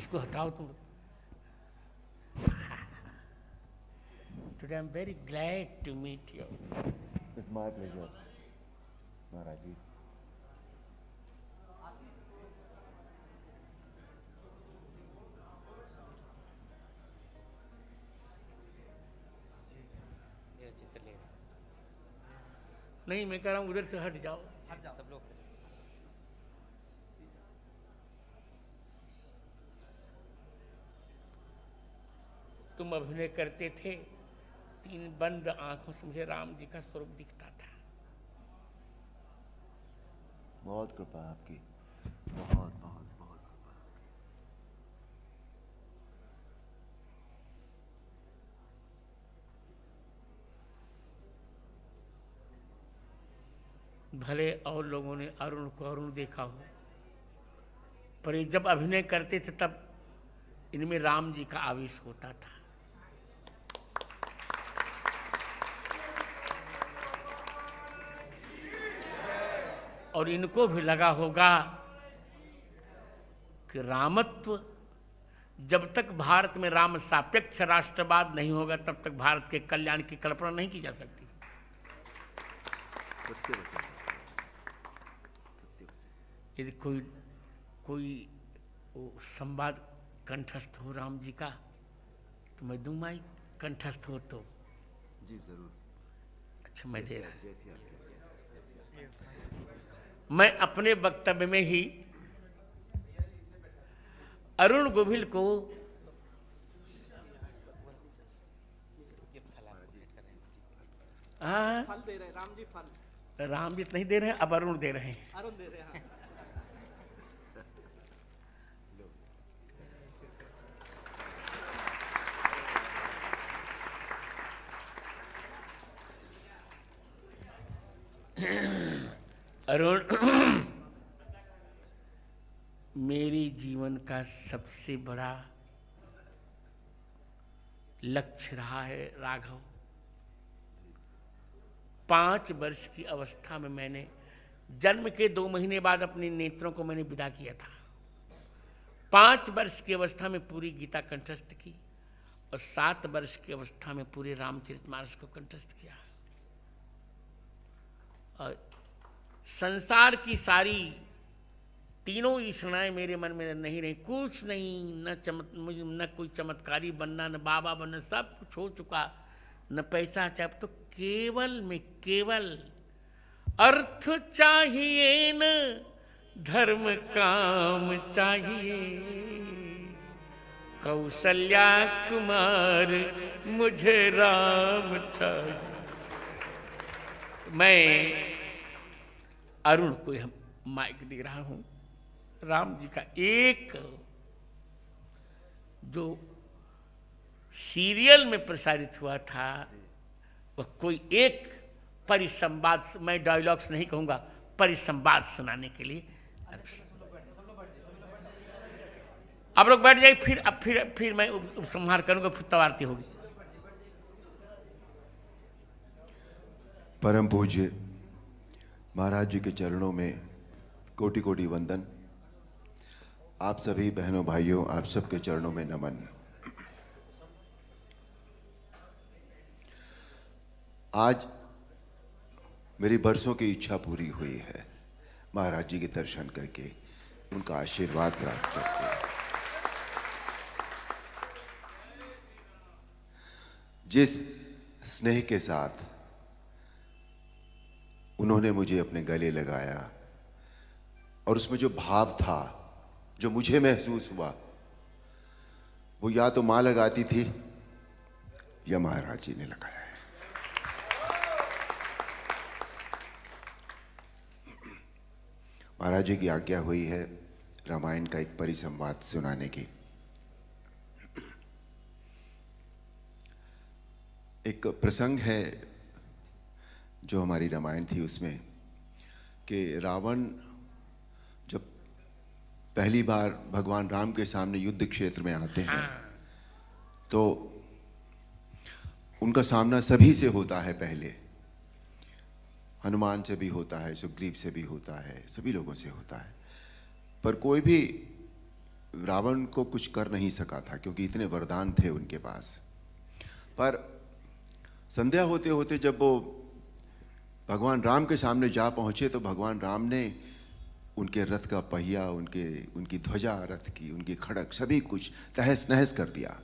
इसको हटाओ तुम। Today I'm very glad to meet you. It's my pleasure, महाराज जी। नहीं, मैं कह रहा हूँ उधर से हट जाओ। सब लोग तुम अभिनय करते थे, 3 बंद आंखों से मुझे राम जी का स्वरूप दिखता था। बहुत कृपा आपकी, बहुत बहुत बहुत कृपा आपकी। भले और लोगों ने अरुण को अरुण देखा हो, पर ये जब अभिनय करते थे तब इनमें राम जी का आवेश होता था। और इनको भी लगा होगा कि रामत्व, जब तक भारत में राम सापेक्ष राष्ट्रवाद नहीं होगा तब तक भारत के कल्याण की कल्पना नहीं की जा सकती। सत्य वचन, सत्य वचन। यदि कोई संवाद कंठस्थ हो राम जी का तो मैं दूंगा ही, कंठस्थ हो तो। जी जरूर। अच्छा, मैं दे रहा। जैसी आपकी मैं अपने वक्तव्य में ही अरुण गोविल को फल दे रहे हैं, राम जी फल। राम जी नहीं दे रहे हैं, अब अरुण दे रहे हैं। अरुण दे रहे हैं। अरुण मेरी जीवन का सबसे बड़ा लक्ष्य रहा है राघव। 5 वर्ष की अवस्था में मैंने जन्म के 2 महीने बाद अपने नेत्रों को मैंने विदा किया था। 5 वर्ष की अवस्था में पूरी गीता कंठस्थ की और 7 वर्ष की अवस्था में पूरे रामचरितमानस को कंठस्थ किया। और संसार की सारी तीनों ईषणाएं मेरे मन में नहीं रही। कुछ नहीं, न कोई चमत्कारी बनना, न बाबा बनना, सब कुछ हो चुका। न पैसा चाहिए, तो केवल में केवल अर्थ चाहिए, न धर्म काम चाहिए। कौशल्या कुमार मुझे राम चाहिए। मैं अरुण को हम माइक दे रहा हूं। राम जी का एक जो सीरियल में प्रसारित हुआ था, वह कोई एक परिसंवाद, मैं डायलॉग्स नहीं कहूंगा, परिसंवाद सुनाने के लिए। आप लोग बैठ जाइए, फिर मैं उपसंहार करूंगा, फिर तब आरती होगी। परम पूज्य महाराज जी के चरणों में कोटि कोटि वंदन। आप सभी बहनों भाइयों, आप सबके चरणों में नमन। आज मेरी बरसों की इच्छा पूरी हुई है, महाराज जी के दर्शन करके, उनका आशीर्वाद प्राप्त करके। जिस स्नेह के साथ उन्होंने मुझे अपने गले लगाया और उसमें जो भाव था, जो मुझे महसूस हुआ, वो या तो मां लगाती थी या महाराज जी ने लगाया है। महाराज जी की आज्ञा हुई है रामायण का एक परिसंवाद सुनाने की। एक प्रसंग है जो हमारी रामायण थी उसमें, कि रावण जब पहली बार भगवान राम के सामने युद्ध क्षेत्र में आते हैं, तो उनका सामना सभी से होता है। पहले हनुमान से भी होता है, सुग्रीव से भी होता है, सभी लोगों से होता है, पर कोई भी रावण को कुछ कर नहीं सका था क्योंकि इतने वरदान थे उनके पास। पर संध्या होते होते जब वो भगवान राम के सामने जा पहुंचे तो भगवान राम ने उनके रथ का पहिया, उनकी ध्वजा रथ की, उनकी खड़क, सभी कुछ तहस नहस कर दिया।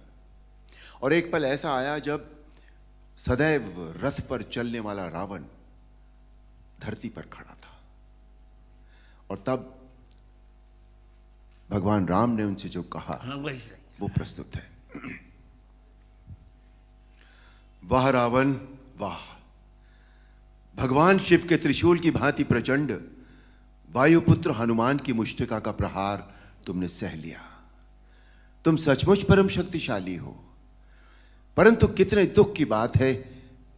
और एक पल ऐसा आया जब सदैव रथ पर चलने वाला रावण धरती पर खड़ा था। और तब भगवान राम ने उनसे जो कहा वो प्रस्तुत है। वाह रावण वाह, भगवान शिव के त्रिशूल की भांति प्रचंड वायुपुत्र हनुमान की मुष्टिका का प्रहार तुमने सह लिया। तुम सचमुच परम शक्तिशाली हो, परंतु कितने दुख की बात है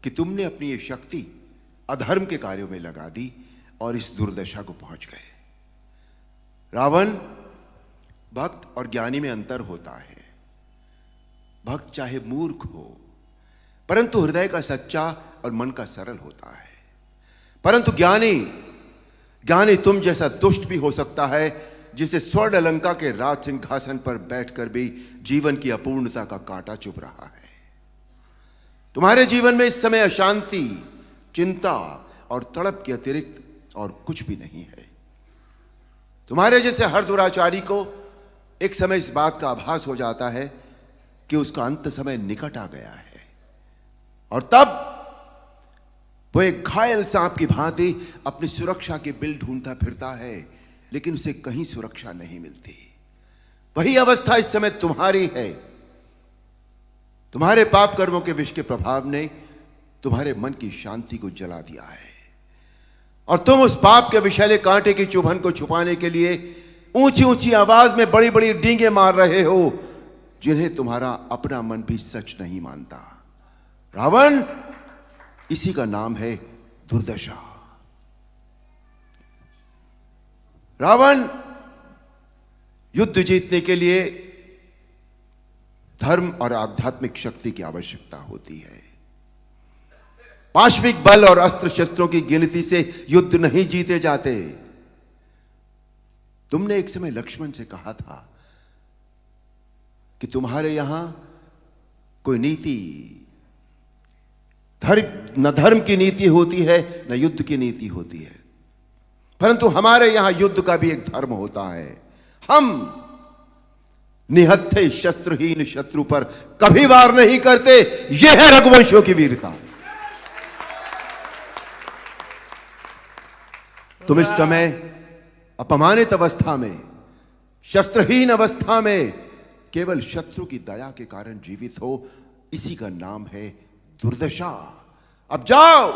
कि तुमने अपनी ये शक्ति अधर्म के कार्यों में लगा दी और इस दुर्दशा को पहुंच गए। रावण, भक्त और ज्ञानी में अंतर होता है। भक्त चाहे मूर्ख हो परंतु हृदय का सच्चा और मन का सरल होता है, परंतु ज्ञानी तुम जैसा दुष्ट भी हो सकता है, जिसे स्वर्ण लंका के राज सिंहासन पर बैठकर भी जीवन की अपूर्णता का कांटा चुभ रहा है। तुम्हारे जीवन में इस समय अशांति, चिंता और तड़प के अतिरिक्त और कुछ भी नहीं है। तुम्हारे जैसे हर दुराचारी को एक समय इस बात का आभास हो जाता है कि उसका अंत समय निकट आ गया है, और तब वो एक घायल सांप की भांति अपनी सुरक्षा के बिल ढूंढता फिरता है, लेकिन उसे कहीं सुरक्षा नहीं मिलती। वही अवस्था इस समय तुम्हारी है। तुम्हारे पाप कर्मों के विष के प्रभाव ने तुम्हारे मन की शांति को जला दिया है, और तुम उस पाप के विषैले कांटे की चुभन को छुपाने के लिए ऊंची ऊंची आवाज में बड़ी बड़ी डींगे मार रहे हो, जिन्हें तुम्हारा अपना मन भी सच नहीं मानता। रावण, इसी का नाम है दुर्दशा। रावण, युद्ध जीतने के लिए धर्म और आध्यात्मिक शक्ति की आवश्यकता होती है। पाश्विक बल और अस्त्र शस्त्रों की गिनती से युद्ध नहीं जीते जाते। तुमने एक समय लक्ष्मण से कहा था कि तुम्हारे यहां कोई नीति, न धर्म की नीति होती है न युद्ध की नीति होती है, परंतु हमारे यहां युद्ध का भी एक धर्म होता है। हम निहत्थे शस्त्रहीन शत्रु पर कभी वार नहीं करते। यह है रघुवंशों की वीरता। तुम इस समय अपमानित अवस्था में, शस्त्रहीन अवस्था में केवल शत्रु की दया के कारण जीवित हो। इसी का नाम है दुर्दशा। अब जाओ,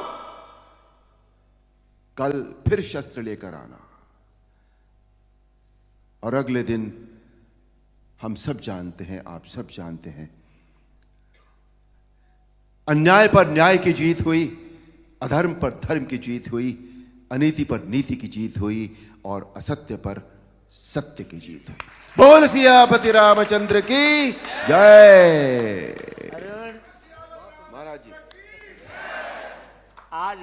कल फिर शस्त्र लेकर आना, और अगले दिन हम सब जानते हैं, आप सब जानते हैं, अन्याय पर न्याय की जीत हुई, अधर्म पर धर्म की जीत हुई, अनीति पर नीति की जीत हुई और असत्य पर सत्य की जीत हुई। बोल सियापति रामचंद्र की जय। महाराज जी, आज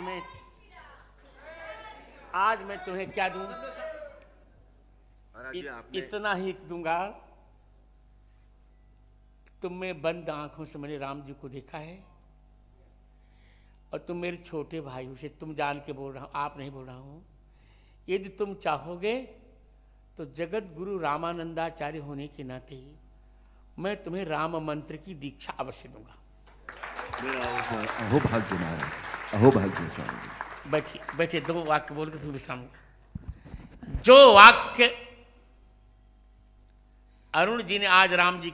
मैं तुम्हें क्या दूं? इतना ही दूंगा। तुमने बंद आंखों से मैंने राम जी को देखा है, और तुम मेरे छोटे भाई से, तुम जान के बोल रहा हूं, आप नहीं बोल रहा हूं। यदि तुम चाहोगे तो जगत गुरु रामानंदाचार्य होने के नाते मैं तुम्हें राम मंत्र की दीक्षा अवश्य दूंगा। अहो भाग्य महाराज, अहो भाग्य स्वामी जी। बैठिए बैठिए, 2 वाक्य बोल के फिर विश्राम होगा। जो वाक्य अरुण जी ने आज राम जी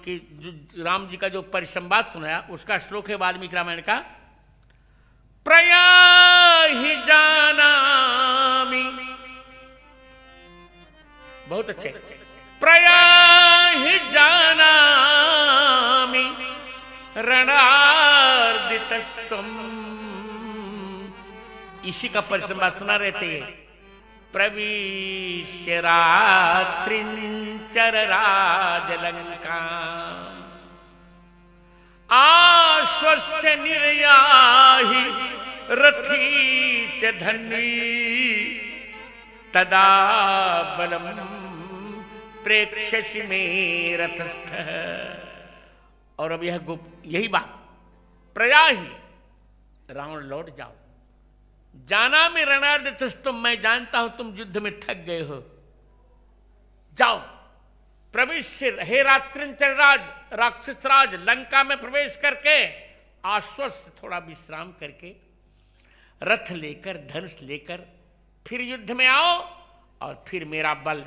का जो परिसंवाद सुनाया, उसका श्लोक है वाल्मीकि रामायण का। प्रयाहि जानामि, बहुत अच्छे। प्रयाहि जानामि रणार्दितस्तम, इसी का परिसंवाद सुना रहे थे। प्रविश्य रात्रिंचर राजलंका, आश्वस्य निर्याहि रथी च धन्वी, तदा बलम प्रेक्षसि में रथस्थ। और अब यही बात प्रया ही, रावण लौट जाओ, जाना में रणार्थ, मैं जानता हूं तुम युद्ध में थक गए हो, जाओ प्रवेश, हे रात्रिंचर राज, राक्षस राज, लंका में प्रवेश करके आश्वस्त थोड़ा विश्राम करके रथ लेकर धनुष लेकर फिर युद्ध में आओ और फिर मेरा बल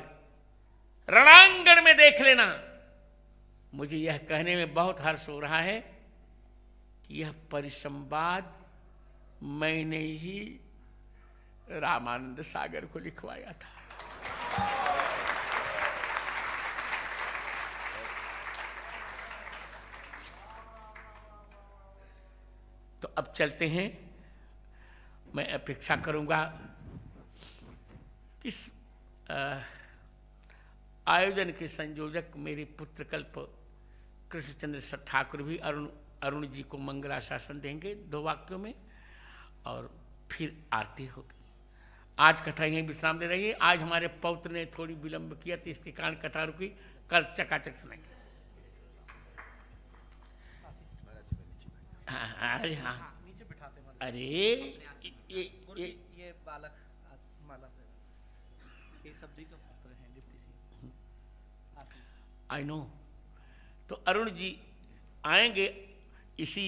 रणांगण में देख लेना। मुझे यह कहने में बहुत हर्ष हो रहा है कि यह परिसंवाद मैंने ही रामानंद सागर को लिखवाया था। तो अब चलते हैं। मैं अपेक्षा करूंगा कि आयोजन के संयोजक मेरे पुत्रकल्प कृष्णचंद्र ठाकुर भी अरुण जी को मंगलाशासन देंगे 2 वाक्यों में, और फिर आरती होगी। आज कथा यहीं विश्राम ले रही है। आज हमारे पौत्र ने थोड़ी विलंब किया तो इसके कारण कथा रुकी, कल चकाचक सुनाएंगे। अरे हाँ, नीचे बिठाते हैं। अरे ये बालक माला ये सब्जी का पुत्र है, डिप्टी सिंह। I know. तो अरुण जी आएंगे, इसी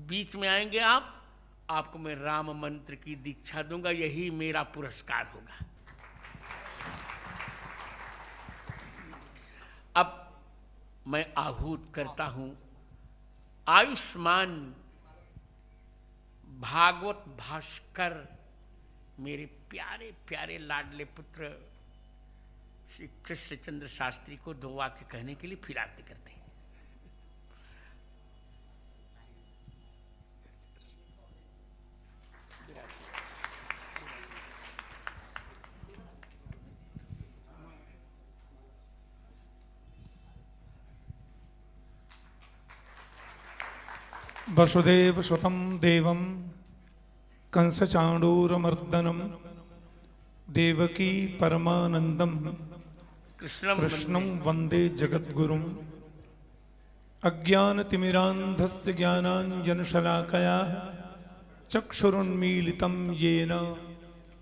बीच में आएंगे आप, आपको मैं राम मंत्र की दीक्षा दूंगा, यही मेरा पुरस्कार होगा। अब मैं आहूत करता हूं आयुष्मान भागवत भास्कर, मेरे प्यारे प्यारे लाडले पुत्र श्री कृष्णचंद्र शास्त्री को 2 वाक्य कहने के लिए फिर आरती करते हैं। वसुदेव सुतं देवं कंसचाणूरमर्दनं देवकी परमानंदं कृष्णं वंदे जगद्गुरुं। अज्ञानतिमिरान्धस्य ज्ञानाञ्जनशलाकया चक्षुरुन्मीलितं येन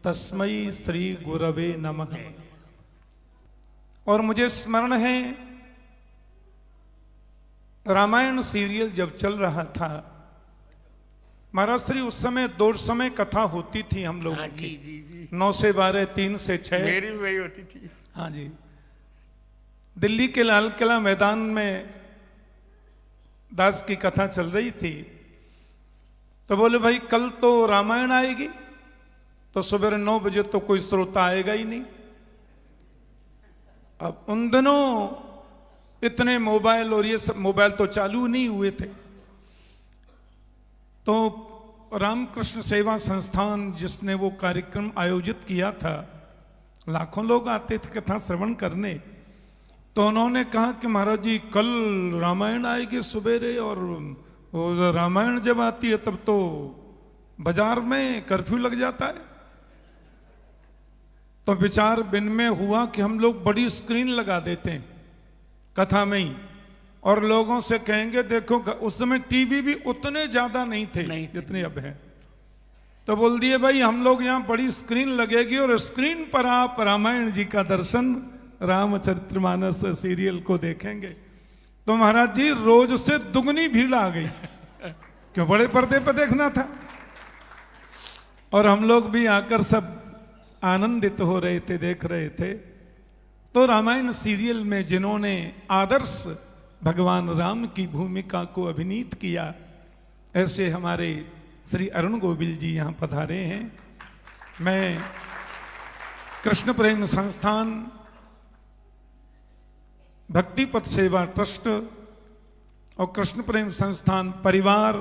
तस्मै श्रीगुरवे नमः। और मुझे स्मरण है रामायण सीरियल जब चल रहा था, महाराज श्री उस समय 2 समय कथा होती थी हम लोगों की। जी। 9 से 12, 3 से 6। मेरी भी वही होती थी। हाँ जी। दिल्ली के लाल किला मैदान में दास की कथा चल रही थी, तो बोले भाई कल तो रामायण आएगी, तो सुबह 9 बजे तो कोई श्रोता आएगा ही नहीं। अब उन दिनों इतने मोबाइल और ये सब मोबाइल तो चालू नहीं हुए थे, तो रामकृष्ण सेवा संस्थान जिसने वो कार्यक्रम आयोजित किया था, लाखों लोग आते थे कथा श्रवण करने, तो उन्होंने कहा कि महाराज जी कल रामायण आएगी सवेरे, और रामायण जब आती है तब तो बाजार में कर्फ्यू लग जाता है। तो विचार विनिमय हुआ कि हम लोग बड़ी स्क्रीन लगा देते हैं कथा में ही, और लोगों से कहेंगे देखो, उस समय टीवी भी उतने ज्यादा नहीं थे जितने अब हैं, तो बोल दिए भाई हम लोग यहाँ बड़ी स्क्रीन लगेगी और स्क्रीन पर आप रामायण जी का दर्शन, रामचरितमानस सीरियल को देखेंगे। तो महाराज जी रोज से दुगनी भीड़ आ गई, क्यों बड़े पर्दे पर देखना था, और हम लोग भी आकर सब आनंदित हो रहे थे, देख रहे थे। तो रामायण सीरियल में जिन्होंने आदर्श भगवान राम की भूमिका को अभिनीत किया, ऐसे हमारे श्री अरुण गोविल जी यहाँ पधारे हैं। मैं कृष्ण प्रेम संस्थान, भक्ति पथ सेवा ट्रस्ट और कृष्ण प्रेम संस्थान परिवार,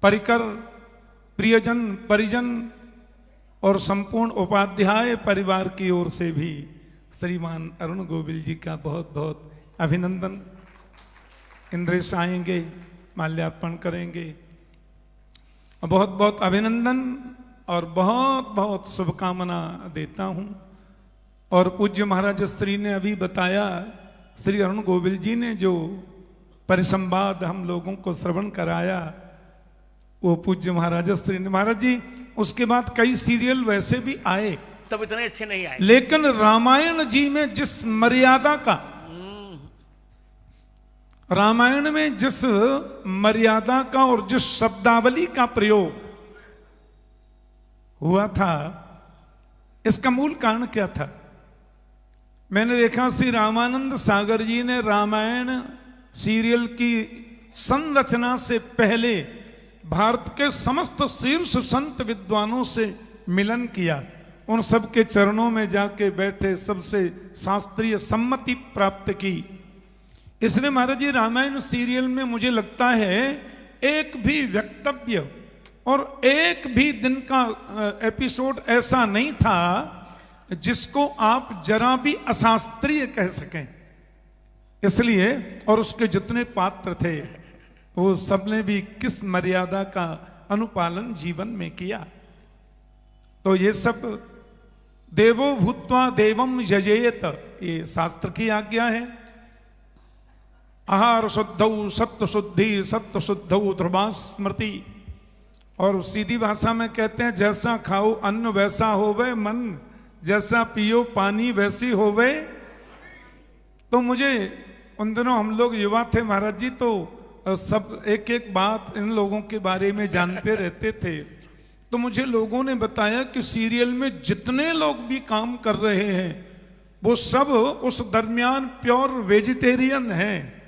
परिकर, प्रियजन, परिजन और संपूर्ण उपाध्याय परिवार की ओर से भी श्रीमान अरुण गोविल जी का बहुत बहुत अभिनंदन। इंद्रेश आएंगे, माल्यार्पण करेंगे। बहुत बहुत अभिनंदन और बहुत बहुत शुभकामना देता हूँ। और पूज्य महाराज श्री ने अभी बताया, श्री अरुण गोविल जी ने जो परिसंवाद हम लोगों को श्रवण कराया, वो पूज्य महाराज श्री ने। महाराज जी उसके बाद कई सीरियल वैसे भी आए, तब इतने अच्छे नहीं आए, लेकिन रामायण जी में जिस मर्यादा का, रामायण में जिस मर्यादा का और जिस शब्दावली का प्रयोग हुआ था, इसका मूल कारण क्या था? मैंने देखा श्री रामानंद सागर जी ने रामायण सीरियल की संरचना से पहले भारत के समस्त शीर्ष संत विद्वानों से मिलन किया, उन सबके चरणों में जाके बैठे, सबसे शास्त्रीय सम्मति प्राप्त की। इसलिए महाराज जी रामायण सीरियल में मुझे लगता है एक भी वक्तव्य और एक भी दिन का एपिसोड ऐसा नहीं था जिसको आप जरा भी अशास्त्रीय कह सकें। इसलिए, और उसके जितने पात्र थे वो सबने भी किस मर्यादा का अनुपालन जीवन में किया। तो ये सब देवो भूत्वा देवम यजेत, ये शास्त्र की आज्ञा है। आहार शुद्धौ सत्व शुद्धि सत्व शुद्धौ ध्रुवा स्मृति, और सीधी भाषा में कहते हैं जैसा खाओ अन्न वैसा होवे मन, जैसा पियो पानी वैसी होवे। तो मुझे उन दिनों हम लोग युवा थे महाराज जी, तो सब एक एक बात इन लोगों के बारे में जानते रहते थे। तो मुझे लोगों ने बताया कि सीरियल में जितने लोग भी काम कर रहे हैं वो सब उस दरमियान प्योर वेजिटेरियन हैं,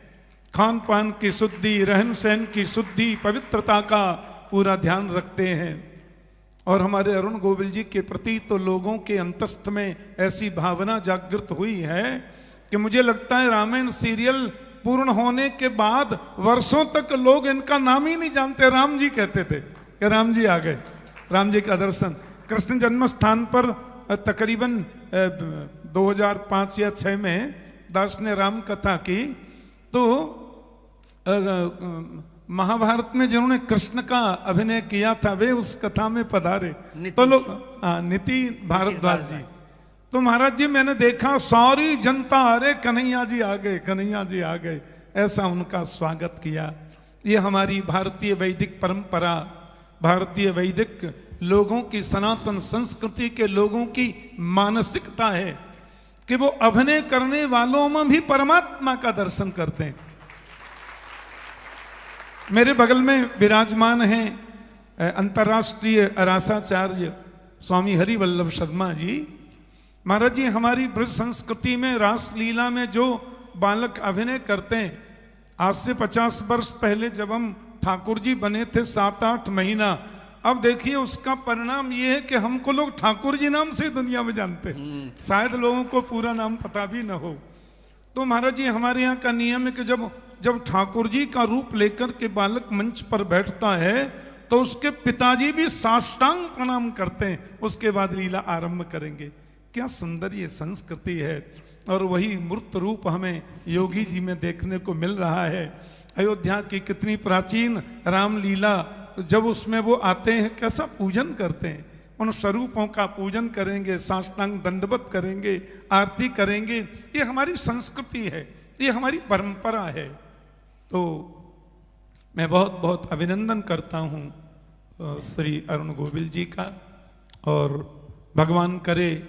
खान पान की शुद्धि, रहन सहन की शुद्धि, पवित्रता का पूरा ध्यान रखते हैं। और हमारे अरुण गोविल जी के प्रति तो लोगों के अंतस्थ में ऐसी भावना जागृत हुई है कि मुझे लगता है रामायण सीरियल पूर्ण होने के बाद वर्षों तक लोग इनका नाम ही नहीं जानते। राम जी कहते थे कि राम जी आ गए, राम जी का दर्शन। कृष्ण जन्म स्थान पर तकरीबन 2005 या 6 में दास ने राम कथा की, तो महाभारत में जिन्होंने कृष्ण का अभिनय किया था वे उस कथा में पधारे, तो लोग नीति भारद्वाज जी। तो महाराज जी मैंने देखा सारी जनता अरे कन्हैया जी आ गए, कन्हैया जी आ गए, ऐसा उनका स्वागत किया। ये हमारी भारतीय वैदिक परंपरा, भारतीय वैदिक लोगों की, सनातन संस्कृति के लोगों की मानसिकता है कि वो अभिनय करने वालों में भी परमात्मा का दर्शन करते हैं। मेरे बगल में विराजमान हैं अंतर्राष्ट्रीय रासाचार्य स्वामी हरिवल्लभ शर्मा जी। महाराज जी हमारी ब्रज संस्कृति में रासलीला में जो बालक अभिनय करते हैं, आज से 50 वर्ष पहले जब हम ठाकुर जी बने थे 7-8 महीना, अब देखिए उसका परिणाम ये है कि हमको लोग ठाकुर जी नाम से दुनिया में जानते हैं, शायद लोगों को पूरा नाम पता भी न हो। तो महाराज जी हमारे यहाँ का नियम है कि जब ठाकुर जी का रूप लेकर के बालक मंच पर बैठता है तो उसके पिताजी भी साष्टांग प्रणाम करते हैं, उसके बाद लीला आरंभ करेंगे। क्या सुंदर ये संस्कृति है, और वही मूर्त रूप हमें योगी जी में देखने को मिल रहा है। अयोध्या की कितनी प्राचीन रामलीला, जब उसमें वो आते हैं कैसा पूजन करते हैं, उन स्वरूपों का पूजन करेंगे, साष्टांग दंडवत करेंगे, आरती करेंगे। ये हमारी संस्कृति है, ये हमारी परंपरा है। तो मैं बहुत बहुत अभिनंदन करता हूँ श्री अरुण गोविल जी का, और भगवान करे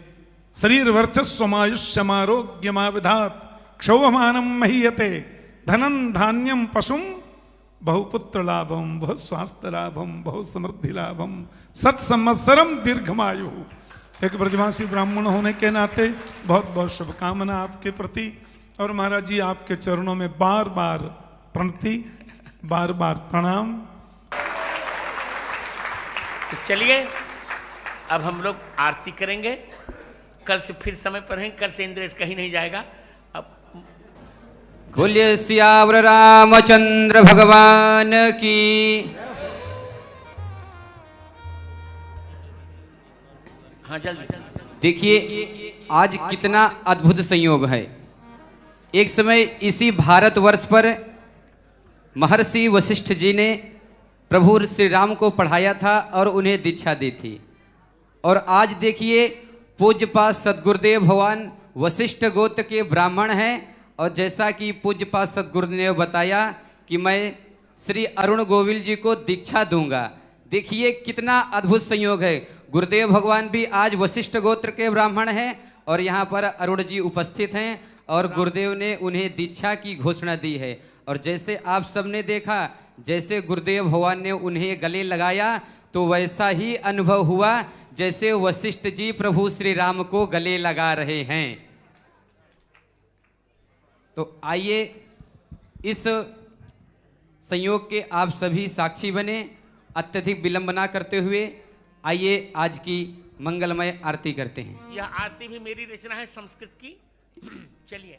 शरीर वर्चस्वमायुष्यमारोग्यमाविधात क्षोभमानम महीयते धनम धान्यम पशुम बहुपुत्र लाभम बहुत स्वास्थ्य लाभम बहुत समृद्धि लाभम सत्संवत्सरम दीर्घमायु। एक ब्रजवासी ब्राह्मण होने के नाते बहुत बहुत शुभकामना आपके प्रति, और महाराज जी आपके चरणों में बार बार प्रणति, बार बार प्रणाम। तो चलिए अब हम लोग आरती करेंगे, कल से फिर समय पर हैं, कल से इंद्रेश कहीं नहीं जाएगा। अब बोलिए सियावर रामचंद्र भगवान की। हाँ जल्दी। देखिए आज कितना अद्भुत संयोग है। एक समय इसी भारतवर्ष पर महर्षि वशिष्ठ जी ने प्रभु श्री राम को पढ़ाया था और उन्हें दीक्षा दी थी, और आज देखिए पूज्यपाद सद्गुरुदेव भगवान वशिष्ठ गोत्र के ब्राह्मण हैं और जैसा कि पूज्यपाद सद्गुरुदेव ने बताया कि मैं श्री अरुण गोविल जी को दीक्षा दूंगा। देखिए कितना अद्भुत संयोग है। गुरुदेव भगवान भी आज वशिष्ठ गोत्र के ब्राह्मण हैं और यहाँ पर अरुण जी उपस्थित हैं और गुरुदेव ने उन्हें दीक्षा की घोषणा दी है। और जैसे आप सबने देखा, जैसे गुरुदेव भगवान ने उन्हें गले लगाया तो वैसा ही अनुभव हुआ जैसे वशिष्ठ जी प्रभु श्री राम को गले लगा रहे हैं। तो आइए इस संयोग के आप सभी साक्षी बने। अत्यधिक विलंब ना करते हुए आइए आज की मंगलमय आरती करते हैं। यह आरती भी मेरी रचना है संस्कृत की। चलिए।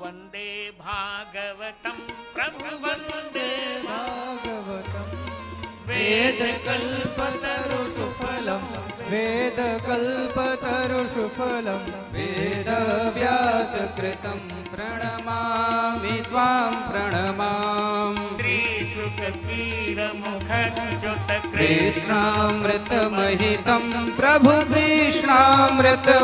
वंदे भागवतम प्रभु वंदे भागवतम वेद कल्पतरु सुफलम वेद कल्पतरु सुफलम वेद व्यास कृतं प्रणमामि त्वां प्रणमामि श्री शुककीर मुखज्योत कृष्णामृतमहितं प्रभु कृष्णामृतमहितं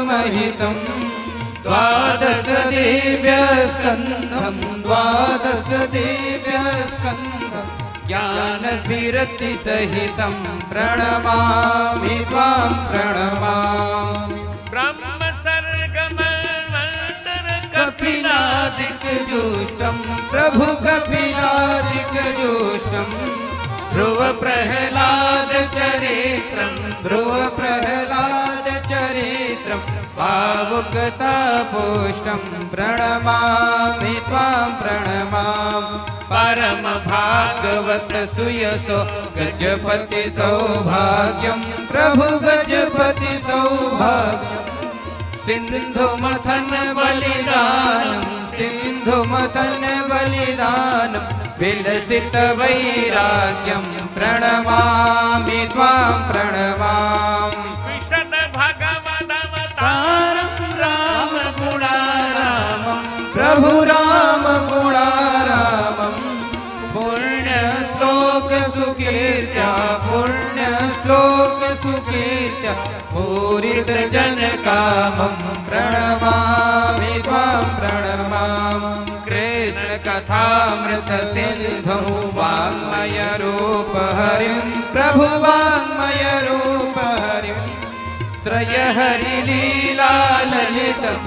द्वादश दिव्यस्कन्धं द्वादश दिव्यस्कन्धं ज्ञानविरति सहितं प्रणमामि त्वां प्रणमामि ब्रह्म सर्गमन्तर कपिलादिक जुष्टं प्रभु कपिलादिक जुष्टं ध्रुव प्रहलाद चरित्रं ध्रुव प्रहलाद चरित्रं भावुकतापुष्टं प्रणमामि त्वां प्रणमामि परम भागवत सुयसो गजपति सौभाग्यं प्रभु गजपति सौभाग्यं सिंधु मथन बलिदानं सिंधु मथन बलिदानं विलसित वैराग्यं प्रणमामि त्वां प्रणमामि विशद भगवदवतारं राम गुणारामं प्रभु राम गुणारामं पुण्य श्लोक सुकीर्त्या पुण्य श्लोक सुकीर्त्या पूरित जन कामं प्रणमामि त्वां प्रणमामि कृष्ण कथामृत सिंधु वाङ्मय रूप हरिं प्रभु वाङ्मय रूप हरिं श्रय हरि लीला ललितं